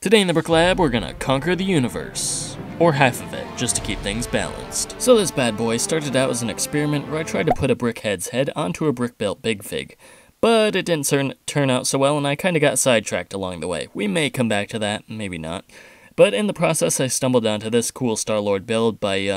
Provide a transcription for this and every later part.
Today in the Brick Lab, we're gonna conquer the universe. Or half of it, just to keep things balanced. So this bad boy started out as an experiment where I tried to put a brickhead's head onto a brick-built Big Fig. But it didn't turn out so well, and I kinda got sidetracked along the way. We may come back to that, maybe not. But in the process, I stumbled onto this cool Star-Lord build by,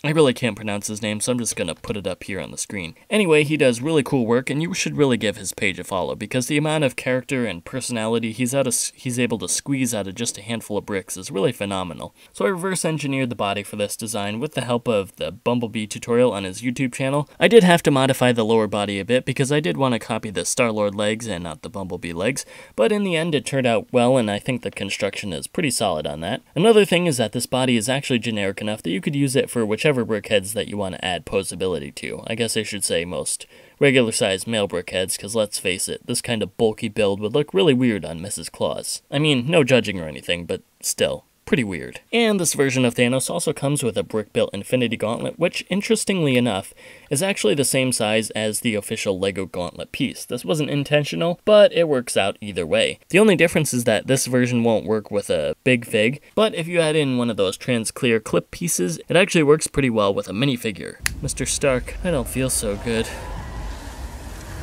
I really can't pronounce his name, so I'm just gonna put it up here on the screen. Anyway, he does really cool work, and you should really give his page a follow, because the amount of character and personality he's able to squeeze out of just a handful of bricks is really phenomenal. So I reverse engineered the body for this design with the help of the Bumblebee tutorial on his YouTube channel. I did have to modify the lower body a bit, because I did want to copy the Star-Lord legs and not the Bumblebee legs, but in the end it turned out well, and I think the construction is pretty solid on that. Another thing is that this body is actually generic enough that you could use it for whichever brickheads that you want to add posability to. I guess I should say most regular sized male brickheads, because let's face it, this kind of bulky build would look really weird on Mrs. Claus. I mean, no judging or anything, but still, pretty weird. And this version of Thanos also comes with a brick-built Infinity Gauntlet, which, interestingly enough, is actually the same size as the official LEGO Gauntlet piece. This wasn't intentional, but it works out either way. The only difference is that this version won't work with a Big Fig, but if you add in one of those trans-clear clip pieces, it actually works pretty well with a minifigure. Mr. Stark, I don't feel so good.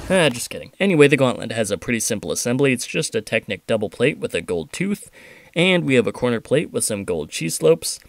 Just kidding. Anyway, the gauntlet has a pretty simple assembly. It's just a Technic double plate with a gold tooth, and we have a corner plate with some gold cheese slopes,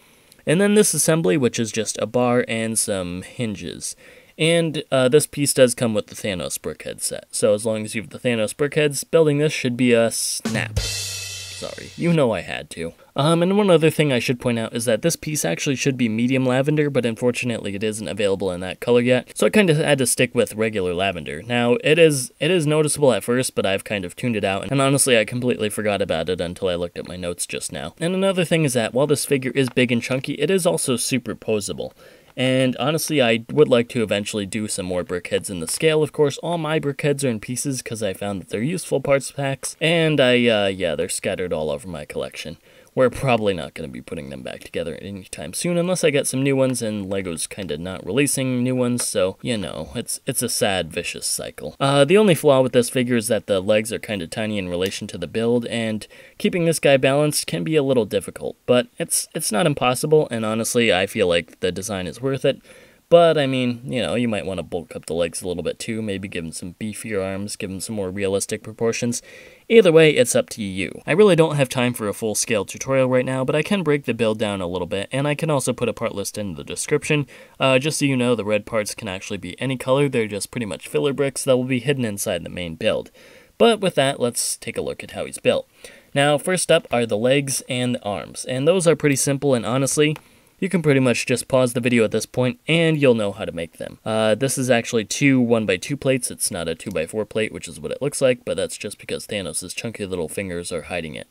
and then this assembly, which is just a bar and some hinges. And this piece does come with the Thanos brickhead set, so as long as you have the Thanos brickheads, building this should be a snap. Sorry, you know I had to. And one other thing I should point out is that this piece actually should be medium lavender, but unfortunately it isn't available in that color yet, so I kind of had to stick with regular lavender. Now, it is noticeable at first, but I've kind of tuned it out, and honestly I completely forgot about it until I looked at my notes just now. And another thing is that while this figure is big and chunky, it is also superposable. And honestly, I would like to eventually do some more brickheads in the scale. Of course, all my brickheads are in pieces because I found that they're useful parts packs, and yeah, they're scattered all over my collection. We're probably not going to be putting them back together anytime soon unless I get some new ones, and LEGO's kind of not releasing new ones, so, you know, it's a sad, vicious cycle. The only flaw with this figure is that the legs are kind of tiny in relation to the build, and keeping this guy balanced can be a little difficult, but it's not impossible, and honestly, I feel like the design is worth it. But, I mean, you know, you might want to bulk up the legs a little bit too, maybe give him some beefier arms, give him some more realistic proportions. Either way, it's up to you. I really don't have time for a full-scale tutorial right now, but I can break the build down a little bit, and I can also put a part list in the description. Just so you know, the red parts can actually be any color, they're just pretty much filler bricks that will be hidden inside the main build. But with that, let's take a look at how he's built. Now, first up are the legs and the arms, and those are pretty simple, and honestly, you can pretty much just pause the video at this point, and you'll know how to make them. This is actually two 1x2 plates. It's not a 2x4 plate, which is what it looks like, but that's just because Thanos' chunky little fingers are hiding it.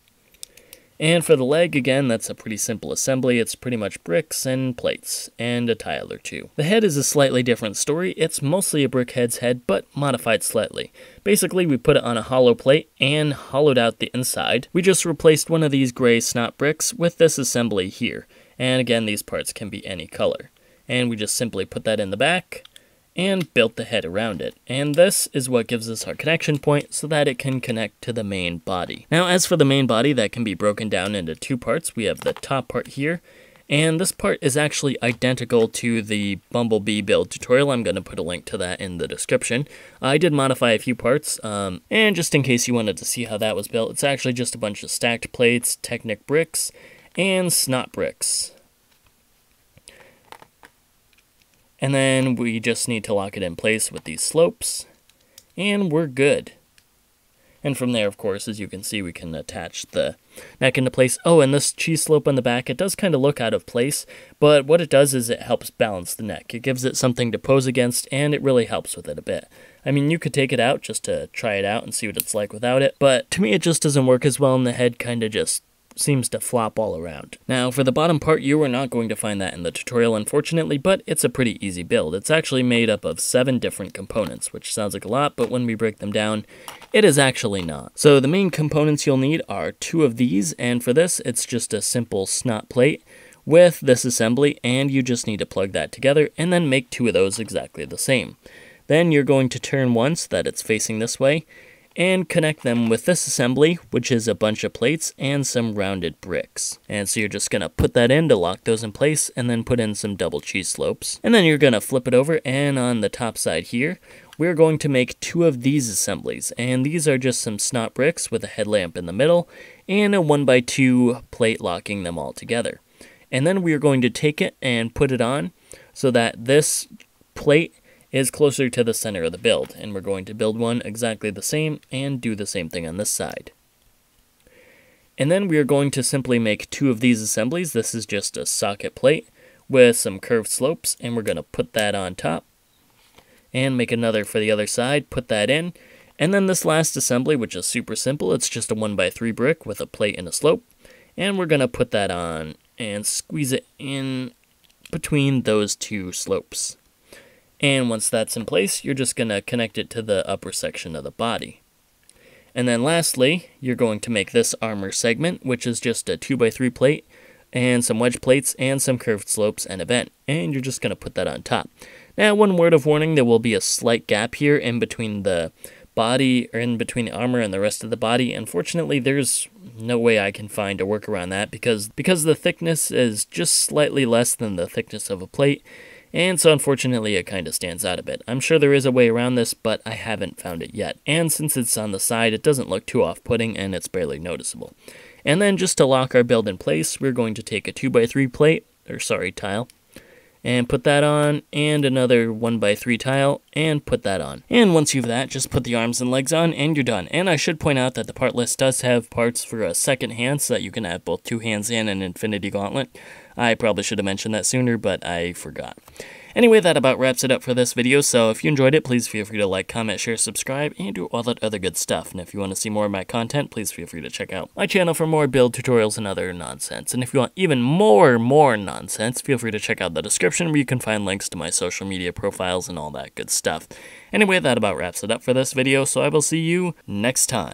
And for the leg, again, that's a pretty simple assembly. It's pretty much bricks and plates, and a tile or two. The head is a slightly different story. It's mostly a brickhead's head, but modified slightly. Basically, we put it on a hollow plate and hollowed out the inside. We just replaced one of these gray snot bricks with this assembly here. And again, these parts can be any color. And we just simply put that in the back and built the head around it. And this is what gives us our connection point so that it can connect to the main body. Now, as for the main body, that can be broken down into two parts. We have the top part here, and this part is actually identical to the Bumblebee build tutorial. I'm going to put a link to that in the description. I did modify a few parts, and just in case you wanted to see how that was built, it's actually just a bunch of stacked plates, Technic bricks, and snot bricks. And then we just need to lock it in place with these slopes, and we're good. And from there, of course, as you can see, we can attach the neck into place. Oh, and this cheese slope on the back, it does kind of look out of place, but what it does is it helps balance the neck. It gives it something to pose against, and it really helps with it a bit. I mean, you could take it out just to try it out and see what it's like without it, but to me it just doesn't work as well, and the head kind of just seems to flop all around. Now, for the bottom part, you are not going to find that in the tutorial, unfortunately, but it's a pretty easy build. It's actually made up of 7 different components, which sounds like a lot, but when we break them down, it is actually not. So the main components you'll need are 2 of these, and for this, it's just a simple snot plate with this assembly, and you just need to plug that together, and then make 2 of those exactly the same. Then you're going to turn one so that it's facing this way, and connect them with this assembly, which is a bunch of plates and some rounded bricks. And so you're just going to put that in to lock those in place, and then put in some double cheese slopes. And then you're going to flip it over, and on the top side here, we're going to make 2 of these assemblies. And these are just some snot bricks with a headlamp in the middle, and a 1x2 plate locking them all together. And then we're going to take it and put it on so that this plate is closer to the center of the build, and we're going to build one exactly the same and do the same thing on this side. And then we are going to simply make 2 of these assemblies. This is just a socket plate with some curved slopes, and we're going to put that on top and make another for the other side, put that in. And then this last assembly, which is super simple, it's just a 1x3 brick with a plate and a slope, and we're going to put that on and squeeze it in between those 2 slopes. And once that's in place, you're just going to connect it to the upper section of the body. And then lastly, you're going to make this armor segment, which is just a 2x3 plate and some wedge plates and some curved slopes and a vent. And you're just going to put that on top. Now, one word of warning, there will be a slight gap here in between the body, or in between the armor and the rest of the body. Unfortunately, there's no way I can find a work around that because the thickness is just slightly less than the thickness of a plate. And so unfortunately it kind of stands out a bit. I'm sure there is a way around this, but I haven't found it yet. And since it's on the side, it doesn't look too off-putting and it's barely noticeable. And then just to lock our build in place, we're going to take a 2x3 tile, and put that on, and another 1x3 tile, and put that on. And once you have that, just put the arms and legs on, and you're done. And I should point out that the part list does have parts for a second hand, so that you can have both 2 hands and an infinity gauntlet. I probably should have mentioned that sooner, but I forgot. Anyway, that about wraps it up for this video, so if you enjoyed it, please feel free to like, comment, share, subscribe, and do all that other good stuff. And if you want to see more of my content, please feel free to check out my channel for more build tutorials and other nonsense. And if you want even more nonsense, feel free to check out the description where you can find links to my social media profiles and all that good stuff. Anyway, that about wraps it up for this video, so I will see you next time.